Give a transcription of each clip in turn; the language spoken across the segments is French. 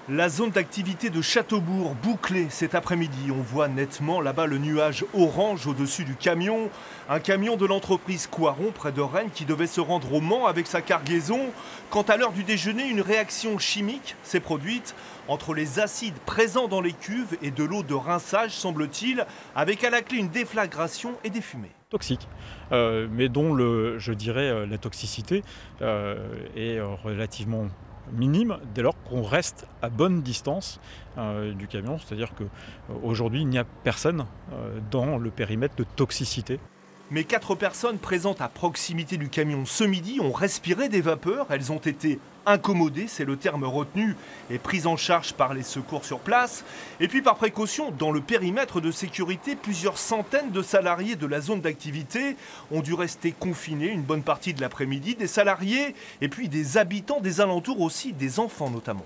La zone d'activité de Châteaubourg bouclée cet après-midi. On voit nettement là-bas le nuage orange au-dessus du camion. Un camion de l'entreprise Coiron près de Rennes qui devait se rendre au Mans avec sa cargaison. Quand à l'heure du déjeuner, une réaction chimique s'est produite entre les acides présents dans les cuves et de l'eau de rinçage, semble-t-il, avec à la clé une déflagration et des fumées. Toxique, mais dont je dirais, la toxicité est relativement minime dès lors qu'on reste à bonne distance du camion, c'est-à-dire qu'aujourd'hui il n'y a personne dans le périmètre de toxicité. Mais 4 personnes présentes à proximité du camion ce midi ont respiré des vapeurs. Elles ont été incommodées, c'est le terme retenu, et prises en charge par les secours sur place. Et puis par précaution, dans le périmètre de sécurité, plusieurs centaines de salariés de la zone d'activité ont dû rester confinés une bonne partie de l'après-midi. Des salariés et puis des habitants des alentours aussi, des enfants notamment.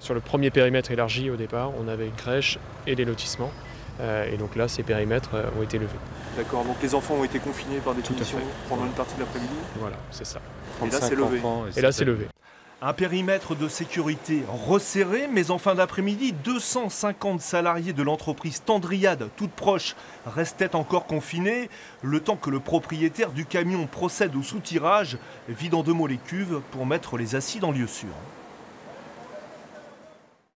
Sur le premier périmètre élargi au départ, on avait une crèche et des lotissements. Et donc là, ces périmètres ont été levés. D'accord, donc les enfants ont été confinés par définition pendant une partie de l'après-midi. Voilà, c'est ça. Et là, c'est levé. Et là, c'est levé. Un périmètre de sécurité resserré, mais en fin d'après-midi, 250 salariés de l'entreprise Tendriade, toute proche, restaient encore confinés, le temps que le propriétaire du camion procède au soutirage, vide en 2 mots les cuves pour mettre les acides en lieu sûr.